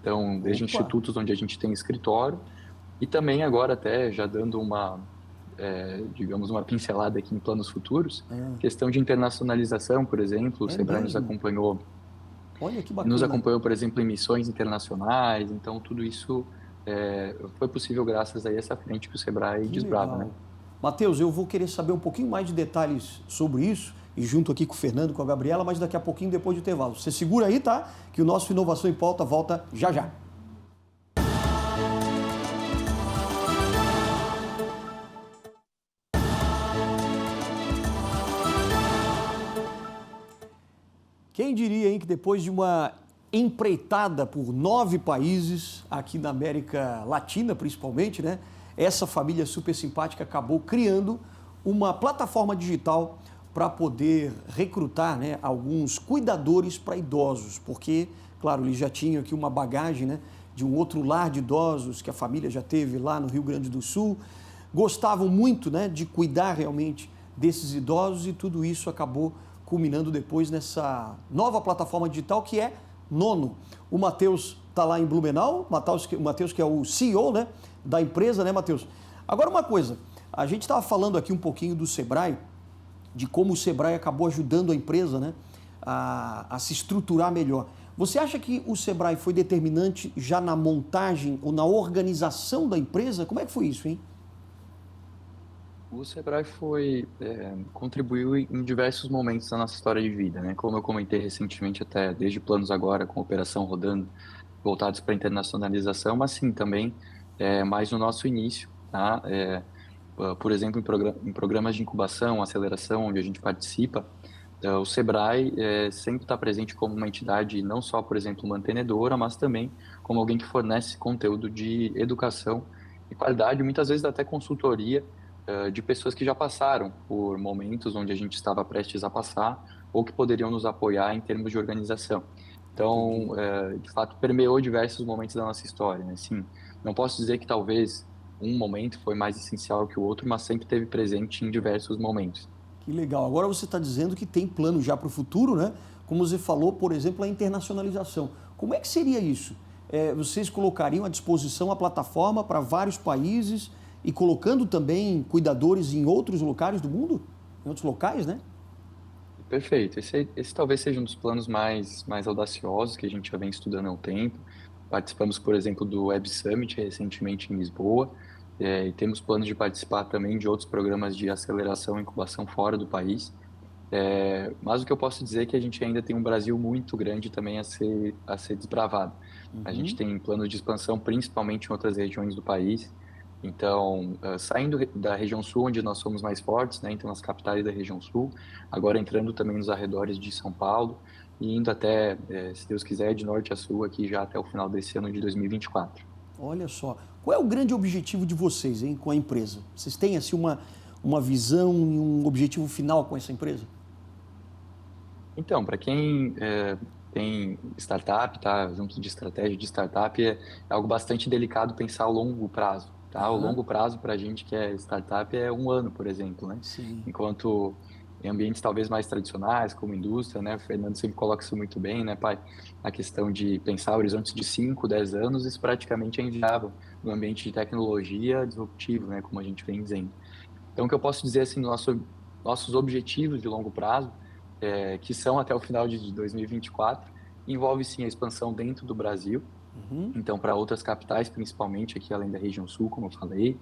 Então, desde institutos onde a gente tem escritório, e também agora até já dando digamos, uma pincelada aqui em planos futuros, questão de internacionalização, por exemplo, o Sebrae nos acompanhou. Olha que bacana. Nos acompanhou, por exemplo, em missões internacionais, então tudo isso foi possível graças a essa frente que o Sebrae desbrava, né? Matheus, eu vou querer saber um pouquinho mais de detalhes sobre isso, e junto aqui com o Fernando, com a Gabriela, mas daqui a pouquinho, depois do intervalo. Você segura aí, tá? Que o nosso Inovação em Pauta volta já já. Quem diria, hein, que depois de uma empreitada por 9 países, aqui na América Latina principalmente, né? Essa família super simpática acabou criando uma plataforma digital para poder recrutar, né, alguns cuidadores para idosos, porque, claro, eles já tinham aqui uma bagagem, né, de um outro lar de idosos que a família já teve lá no Rio Grande do Sul, gostavam muito, né, de cuidar realmente desses idosos e tudo isso acabou culminando depois nessa nova plataforma digital que é Nono. O Matheus está lá em Blumenau, o Matheus que é o CEO, né, da empresa, né, Matheus? Agora uma coisa, a gente estava falando aqui um pouquinho do Sebrae, de como o Sebrae acabou ajudando a empresa, né, a se estruturar melhor. Você acha que o Sebrae foi determinante já na montagem ou na organização da empresa? Como é que foi isso, hein? O Sebrae contribuiu em diversos momentos da nossa história de vida, né? Como eu comentei recentemente, até desde planos agora, com operação rodando, voltados para a internacionalização, mas sim, também mais no nosso início, tá? Por exemplo, em programas de incubação, aceleração, onde a gente participa, o Sebrae sempre está presente como uma entidade, não só, por exemplo, mantenedora, mas também como alguém que fornece conteúdo de educação e qualidade, muitas vezes até consultoria, de pessoas que já passaram por momentos onde a gente estava prestes a passar ou que poderiam nos apoiar em termos de organização. Então, de fato, permeou diversos momentos da nossa história, né? Sim, não posso dizer que talvez um momento foi mais essencial que o outro, mas sempre esteve presente em diversos momentos. Que legal. Agora você está dizendo que tem plano já para o futuro, né? Como você falou, por exemplo, a internacionalização. Como é que seria isso? Vocês colocariam à disposição a plataforma para vários países e colocando também cuidadores em outros locais do mundo? Em outros locais, né? Perfeito. Esse talvez seja um dos planos mais audaciosos que a gente já vem estudando há um tempo. Participamos, por exemplo, do Web Summit recentemente em Lisboa, e temos planos de participar também de outros programas de aceleração e incubação fora do país. Mas o que eu posso dizer é que a gente ainda tem um Brasil muito grande também a ser desbravado. A gente tem planos de expansão principalmente em outras regiões do país. Então, saindo da região sul, onde nós somos mais fortes, né? Então, nas capitais da região sul, agora entrando também nos arredores de São Paulo e indo até, se Deus quiser, de norte a sul, aqui já até o final desse ano de 2024. Olha só, qual é o grande objetivo de vocês, hein, com a empresa? Vocês têm, assim, uma visão e um objetivo final com essa empresa? Então, para quem tem startup, tá junto de estratégia de startup, é algo bastante delicado pensar a longo prazo. Tá? O longo prazo para a gente que é startup é 1 ano, por exemplo, né? Sim. Enquanto em ambientes talvez mais tradicionais, como indústria, né? O Fernando sempre coloca isso muito bem, né, pai? A questão de pensar horizontes de 5, 10 anos, isso praticamente é inviável no ambiente de tecnologia disruptivo, né? Como a gente vem dizendo. Então, o que eu posso dizer, assim, nossos objetivos de longo prazo, que são até o final de 2024, envolve, sim, a expansão dentro do Brasil. Então, para outras capitais, principalmente aqui além da região sul, como eu falei,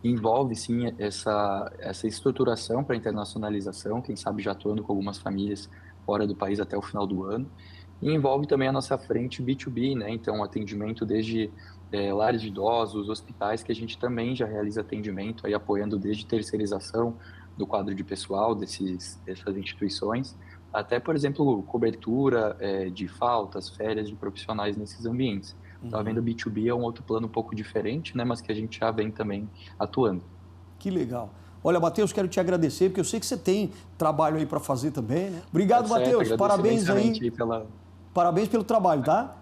envolve sim essa estruturação para internacionalização, quem sabe já atuando com algumas famílias fora do país até o final do ano, e envolve também a nossa frente B2B, né? Então, atendimento desde lares de idosos, hospitais, que a gente também já realiza atendimento, aí apoiando desde terceirização, do quadro de pessoal dessas instituições, até, por exemplo, cobertura de faltas, férias de profissionais nesses ambientes. Então, vendo B2B é um outro plano um pouco diferente, né, mas que a gente já vem também atuando. Que legal. Olha, Matheus, quero te agradecer, porque eu sei que você tem trabalho aí para fazer também, né? Obrigado, Matheus. Parabéns aí. Parabéns pelo trabalho, tá?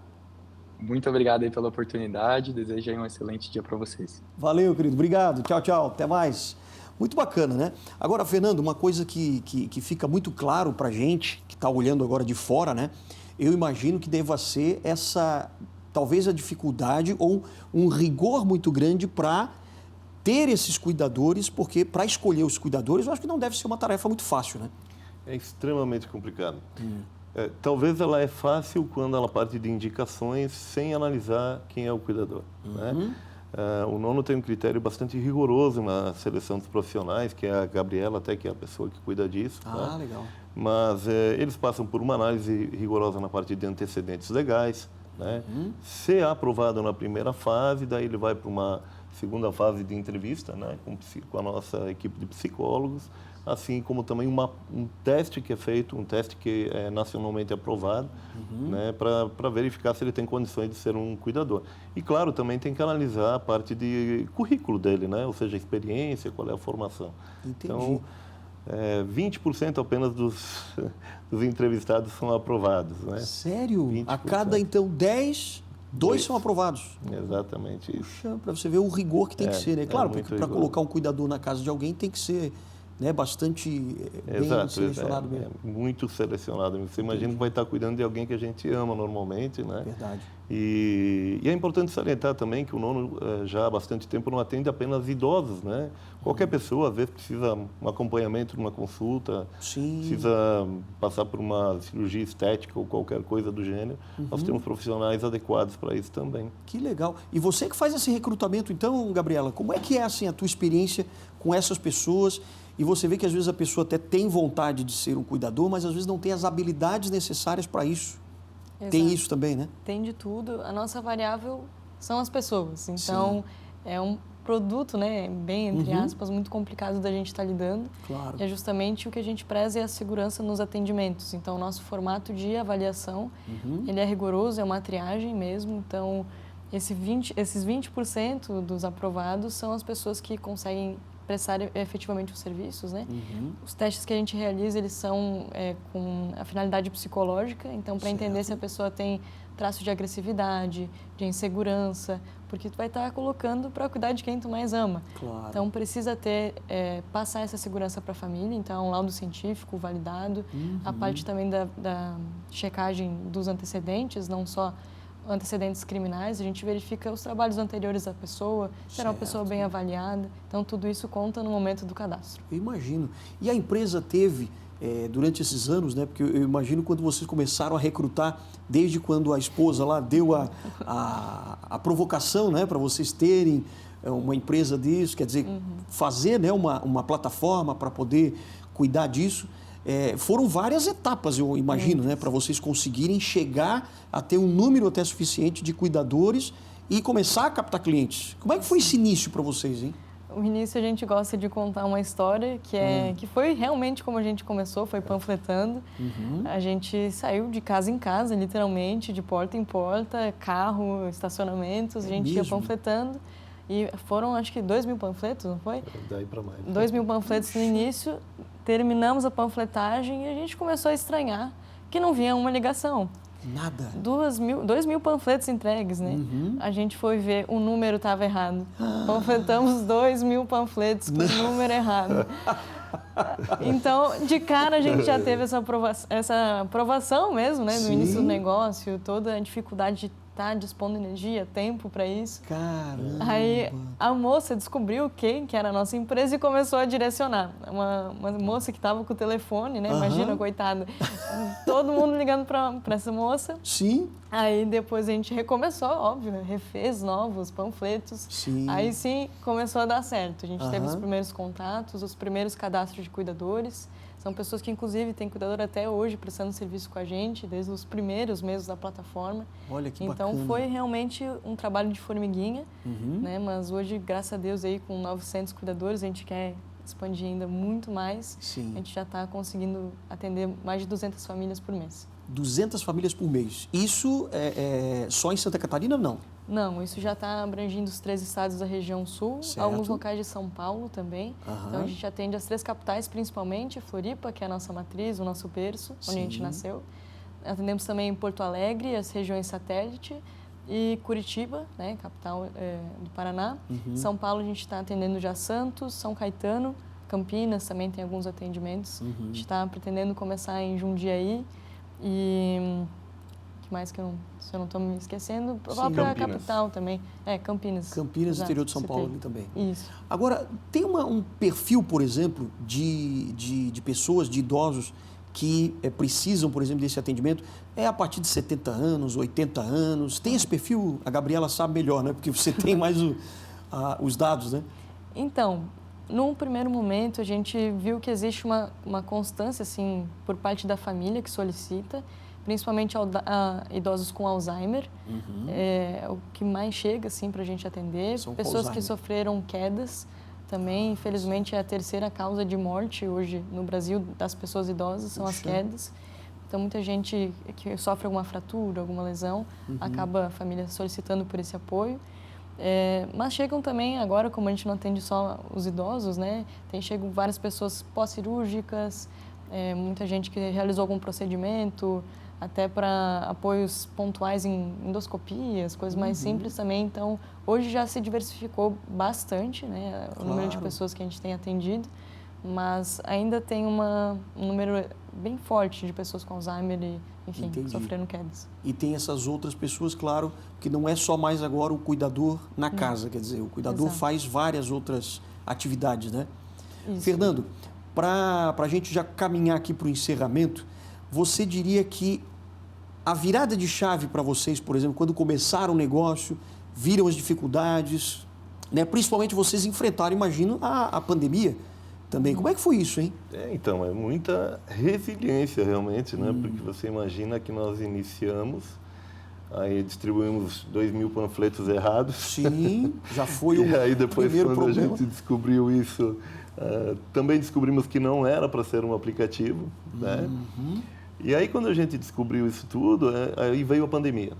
Muito obrigado aí pela oportunidade. Desejo aí um excelente dia para vocês. Valeu, querido. Obrigado. Tchau, tchau. Até mais. Muito bacana, né? Agora, Fernando, uma coisa que fica muito claro para a gente, que está olhando agora de fora, né? Eu imagino que deva ser talvez a dificuldade ou um rigor muito grande para ter esses cuidadores, porque para escolher os cuidadores, eu acho que não deve ser uma tarefa muito fácil, né? É extremamente complicado. Talvez ela é fácil quando ela parte de indicações sem analisar quem é o cuidador, né? O Nono tem um critério bastante rigoroso na seleção dos profissionais, que é a Gabriela, até que é a pessoa que cuida disso. Ah, legal. Mas eles passam por uma análise rigorosa na parte de antecedentes legais, né? Se é aprovado na primeira fase, daí ele vai para uma segunda fase de entrevista, né, com a nossa equipe de psicólogos, assim como também um teste que é feito, um teste que é nacionalmente aprovado, né, para verificar se ele tem condições de ser um cuidador. E, claro, também tem que analisar a parte de currículo dele, né, ou seja, a experiência, qual é a formação. Entendi. Então, 20% apenas dos entrevistados são aprovados, né? Sério? 20%. A cada, então, 10... Dois são aprovados. Exatamente isso. Puxa, para você ver o rigor que tem que ser, né? Claro, porque para colocar um cuidador na casa de alguém tem que ser, né, bastante bem selecionado mesmo. Muito selecionado. Você imagina que vai estar cuidando de alguém que a gente ama normalmente, né? Verdade. E é importante salientar também que o Nono já há bastante tempo não atende apenas idosos, né? Qualquer pessoa, às vezes, precisa um acompanhamento numa consulta, precisa passar por uma cirurgia estética ou qualquer coisa do gênero. Nós temos profissionais adequados para isso também. Que legal. E você que faz esse recrutamento, então, Gabriela, como é que é assim, a tua experiência com essas pessoas? E você vê que às vezes a pessoa até tem vontade de ser um cuidador, mas às vezes não tem as habilidades necessárias para isso. Exato. Tem isso também, né? Tem de tudo. A nossa variável são as pessoas. Então, é um produto, né, bem, entre aspas, muito complicado da gente estar lidando. Claro. É justamente o que a gente preza é a segurança nos atendimentos. Então, o nosso formato de avaliação, ele é rigoroso, é uma triagem mesmo. Então, esses 20% dos aprovados são as pessoas que conseguem prestar efetivamente os serviços, né? Os testes que a gente realiza, eles são com a finalidade psicológica, então para entender se a pessoa tem traço de agressividade, de insegurança, porque tu vai estar colocando para cuidar de quem tu mais ama. Claro. Então precisa passar essa segurança para a família, então um laudo científico validado, a parte também da checagem dos antecedentes, não só antecedentes criminais, a gente verifica os trabalhos anteriores da pessoa, se era uma pessoa bem avaliada. Então, tudo isso conta no momento do cadastro. Eu imagino. E a empresa teve, durante esses anos, né? Porque eu imagino quando vocês começaram a recrutar, desde quando a esposa lá deu a provocação, né? Para vocês terem uma empresa disso, quer dizer, fazer, né, uma plataforma para poder cuidar disso. Foram várias etapas, eu imagino, né, para vocês conseguirem chegar a ter um número até suficiente de cuidadores e começar a captar clientes. Como é que foi esse início para vocês, hein? O início a gente gosta de contar uma história que foi realmente como a gente começou, foi panfletando. A gente saiu de casa em casa, literalmente, de porta em porta, carro, estacionamentos, a gente ia panfletando. E foram, acho que, 2.000 panfletos, não foi? Daí para mais. 2.000 panfletos no início, terminamos a panfletagem e a gente começou a estranhar que não vinha uma ligação. Nada. 2.000 panfletos entregues, né? A gente foi ver, o número estava errado. Panfletamos 2.000 panfletos com o número errado. Então, de cara, a gente já teve essa aprovação mesmo, né? No início do negócio, toda a dificuldade de estar dispondo energia, tempo para isso. Caramba! Aí a moça descobriu quem que era a nossa empresa e começou a direcionar. Uma moça que estava com o telefone, né? Imagina, coitada. Todo mundo ligando para essa moça. Sim. Aí depois a gente recomeçou, óbvio, refez novos panfletos. Sim. Aí sim começou a dar certo. A gente teve os primeiros contatos, os primeiros cadastros de cuidadores. São pessoas que, inclusive, têm cuidador até hoje prestando serviço com a gente, desde os primeiros meses da plataforma. Olha que bacana. Então, foi realmente um trabalho de formiguinha, né? Mas hoje, graças a Deus, aí, com 900 cuidadores, a gente quer expandir ainda muito mais. Sim. A gente já está conseguindo atender mais de 200 famílias por mês. 200 famílias por mês. Isso é só em Santa Catarina, não? Não, isso já está abrangindo os 3 estados da região sul, certo. Alguns locais de São Paulo também. Então, a gente atende as 3 capitais, principalmente Floripa, que é a nossa matriz, o nosso berço, onde a gente nasceu. Atendemos também Porto Alegre, as regiões satélite, e Curitiba, né, capital do Paraná. São Paulo, a gente está atendendo já Santos, São Caetano, Campinas também tem alguns atendimentos. A gente está pretendendo começar em Jundiaí e... O que mais que se eu não estou me esquecendo? A própria capital também. Campinas. Campinas, exato, interior de São Paulo ali também. Isso. Agora, tem um perfil, por exemplo, de pessoas, de idosos, que precisam, por exemplo, desse atendimento, a partir de 70 anos, 80 anos. Tem esse perfil? A Gabriela sabe melhor, né? Porque você tem mais os dados, né? Então, num primeiro momento, a gente viu que existe uma constância, assim, por parte da família que solicita, principalmente a idosos com Alzheimer. É o que mais chega, assim, para a gente atender. Pessoas que sofreram quedas também. Infelizmente, é a terceira causa de morte hoje no Brasil das pessoas idosas, são as quedas. Então, muita gente que sofre alguma fratura, alguma lesão, acaba a família solicitando por esse apoio. Mas chegam também, agora, como a gente não atende só os idosos, né? Chegam várias pessoas pós-cirúrgicas, muita gente que realizou algum procedimento, até para apoios pontuais em endoscopias, coisas mais simples também. Então, hoje já se diversificou bastante, né, o número de pessoas que a gente tem atendido, mas ainda tem um número bem forte de pessoas com Alzheimer e, enfim, sofrendo quedas. E tem essas outras pessoas, claro, que não é só mais agora o cuidador na casa, quer dizer, o cuidador faz várias outras atividades, né? Isso. Fernando, para a gente já caminhar aqui para o encerramento, você diria que a virada de chave para vocês, por exemplo, quando começaram o negócio, viram as dificuldades, né? Principalmente vocês enfrentaram, imagino, a pandemia também. Como é que foi isso, hein? Então, é muita resiliência realmente, né? Porque você imagina que nós iniciamos, aí distribuímos 2.000 panfletos errados. Sim, já foi o E aí depois, quando problema. a gente descobriu isso, também descobrimos que não era para ser um aplicativo, né? E aí, quando a gente descobriu isso tudo, aí veio a pandemia,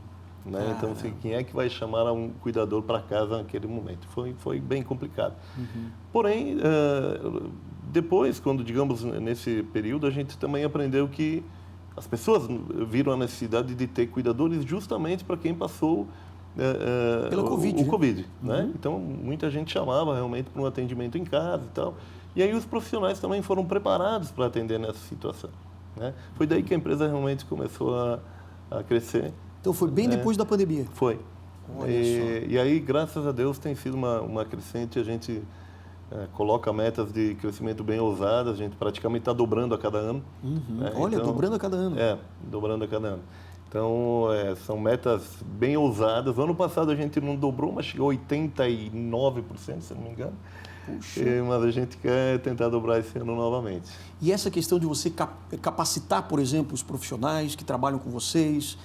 né? Então, assim, quem é que vai chamar um cuidador para casa naquele momento? Foi bem complicado. Porém, depois, quando, digamos, nesse período, a gente também aprendeu que as pessoas viram a necessidade de ter cuidadores justamente para quem passou pela COVID, o Covid, né? Então, muita gente chamava realmente para um atendimento em casa e tal. E aí os profissionais também foram preparados para atender nessa situação, né? Foi daí que a empresa realmente começou a crescer. Então, foi bem depois da pandemia? Foi. E aí, graças a Deus, tem sido uma crescente. A gente coloca metas de crescimento bem ousadas. A gente praticamente está dobrando a cada ano. Né? Olha, então, dobrando a cada ano. Dobrando a cada ano. Então, são metas bem ousadas. Ano passado a gente não dobrou, mas chegou a 89%, se não me engano. Puxa. Mas a gente quer tentar dobrar esse ano novamente. E essa questão de você capacitar, por exemplo, os profissionais que trabalham com vocês,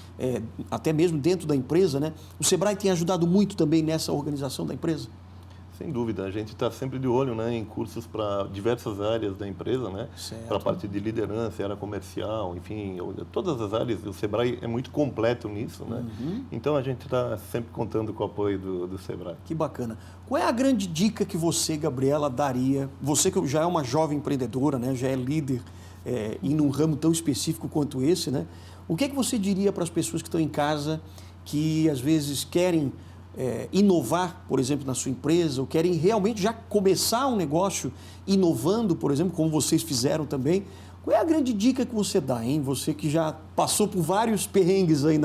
até mesmo dentro da empresa, né? O Sebrae tem ajudado muito também nessa organização da empresa? Sem dúvida, a gente está sempre de olho, né, em cursos para diversas áreas da empresa, né, para a parte de liderança, área comercial, enfim, todas as áreas. O Sebrae é muito completo nisso, né? Então a gente está sempre contando com o apoio do Sebrae. Que bacana. Qual é a grande dica que você, Gabriela, daria? Você que já é uma jovem empreendedora, né, já é líder em um ramo tão específico quanto esse, né? O que é que você diria para as pessoas que estão em casa, que às vezes querem inovar, por exemplo, na sua empresa, ou querem realmente já começar um negócio inovando, por exemplo, como vocês fizeram também? Qual é a grande dica que você dá, hein? Você que já passou por vários perrengues aí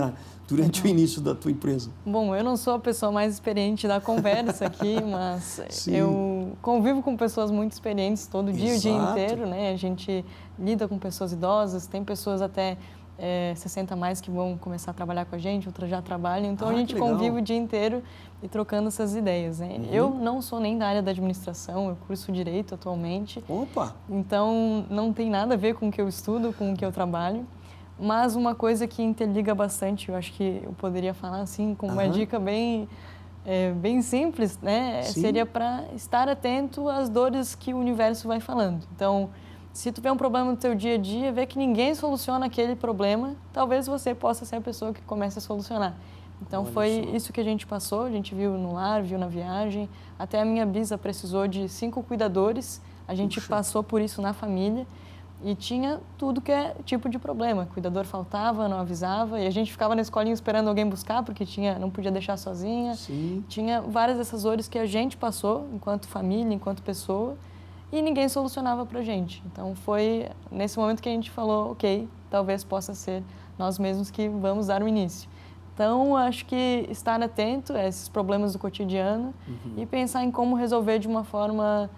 durante o início da tua empresa. Bom, eu não sou a pessoa mais experiente da conversa aqui, mas eu convivo com pessoas muito experientes todo dia, o dia inteiro, né? A gente lida com pessoas idosas, tem pessoas até 60 a mais que vão começar a trabalhar com a gente, outras já trabalham, então a gente convive o dia inteiro e trocando essas ideias, né? Eu não sou nem da área da administração, eu curso Direito atualmente. Opa! Então não tem nada a ver com o que eu estudo, com o que eu trabalho, mas uma coisa que interliga bastante, eu acho que eu poderia falar assim, com uma dica bem bem simples, né? Sim. Seria para estar atento às dores que o universo vai falando. Então, se tu vê um problema no teu dia a dia, vê que ninguém soluciona aquele problema, talvez você possa ser a pessoa que comece a solucionar. Então, foi isso que a gente passou, a gente viu no lar, viu na viagem. Até a minha bisa precisou de 5 cuidadores, a gente passou por isso na família e tinha tudo que é tipo de problema. O cuidador faltava, não avisava, e a gente ficava na escolinha esperando alguém buscar, porque não podia deixar sozinha. Sim. Tinha várias dessas dores que a gente passou, enquanto família, enquanto pessoa, e ninguém solucionava pra gente. Então, foi nesse momento que a gente falou, ok, talvez possa ser nós mesmos que vamos dar o início. Então, acho que estar atento a esses problemas do cotidiano e pensar em como resolver de uma forma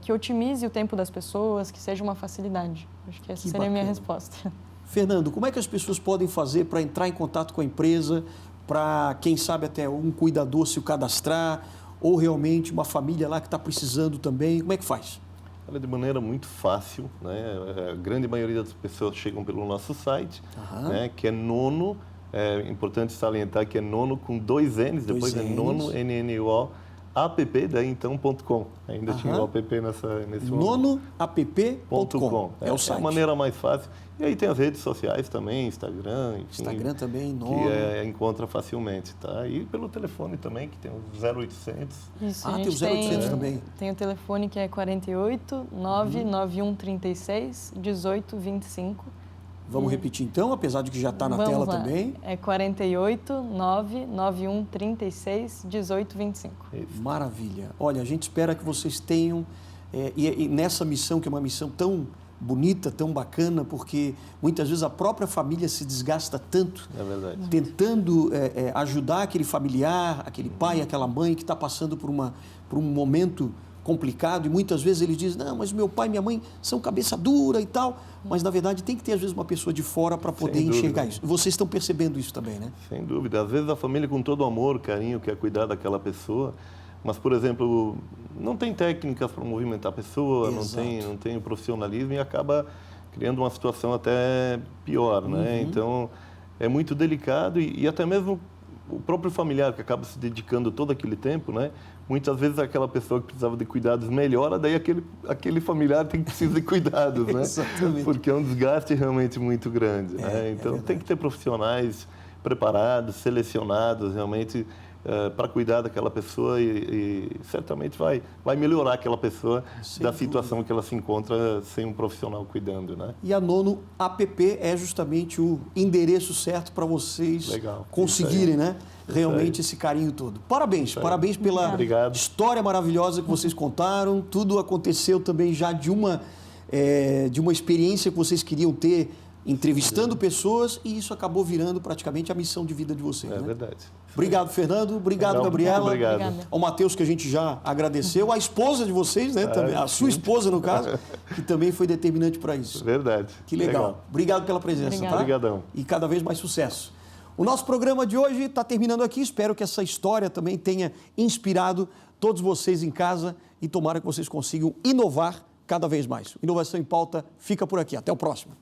que otimize o tempo das pessoas, que seja uma facilidade. Acho que essa seria a minha resposta. Fernando, como é que as pessoas podem fazer para entrar em contato com a empresa, para, quem sabe, até um cuidador se cadastrar, ou realmente uma família lá que está precisando também? Como é que faz? Olha, de maneira muito fácil, né? A grande maioria das pessoas chegam pelo nosso site, né? Que é Nono. É importante salientar que é Nono com 2 N's, depois é Nono, N-N-O, app, daí então .com. Ainda tinha o app nesse momento. nonoapp.com é o site. É a maneira mais fácil. E aí tem as redes sociais também, Instagram, enfim. Instagram também, Nono. Que encontra facilmente, tá? E pelo telefone também, que tem o 0800. Isso, tem o 0800 também. Tem o telefone que é 48 991 36 18 25. Vamos repetir então, apesar de que já está na tela também. É 48 991 36 18 25. Maravilha. Olha, a gente espera que vocês tenham, e nessa missão, que é uma missão tão bonita, tão bacana, porque muitas vezes a própria família se desgasta tanto, tentando ajudar aquele familiar, aquele pai, aquela mãe que está passando por um momento complicado, e muitas vezes ele diz, não, mas meu pai e minha mãe são cabeça dura e tal, mas na verdade tem que ter às vezes uma pessoa de fora para poder enxergar isso. Vocês estão percebendo isso também, né? Sem dúvida. Às vezes a família com todo o amor, carinho, quer cuidar daquela pessoa, mas, por exemplo, não tem técnicas para movimentar a pessoa, não tem o profissionalismo e acaba criando uma situação até pior, né? Então, é muito delicado e até mesmo o próprio familiar que acaba se dedicando todo aquele tempo, né? Muitas vezes aquela pessoa que precisava de cuidados melhora, daí aquele familiar tem que precisar de cuidados, né? Exatamente. Porque é um desgaste realmente muito grande, né? Então tem que ter profissionais preparados, selecionados realmente para cuidar daquela pessoa e certamente vai melhorar aquela pessoa da situação que ela se encontra sem um profissional cuidando, né? E a Nono App é justamente o endereço certo para vocês conseguirem, né? Realmente esse carinho todo. Parabéns pela história maravilhosa que vocês contaram. Tudo aconteceu também já de uma experiência que vocês queriam ter entrevistando pessoas e isso acabou virando praticamente a missão de vida de vocês. É né? verdade. Obrigado, Fernando. Obrigado, Gabriela. Obrigado. Ao Matheus, que a gente já agradeceu. A esposa de vocês, né? Também, a sua esposa, no caso, que também foi determinante para isso. Verdade. Que legal. Obrigado pela presença. Tá? Obrigadão. E cada vez mais sucesso. O nosso programa de hoje está terminando aqui. Espero que essa história também tenha inspirado todos vocês em casa e tomara que vocês consigam inovar cada vez mais. Inovação em Pauta fica por aqui. Até o próximo.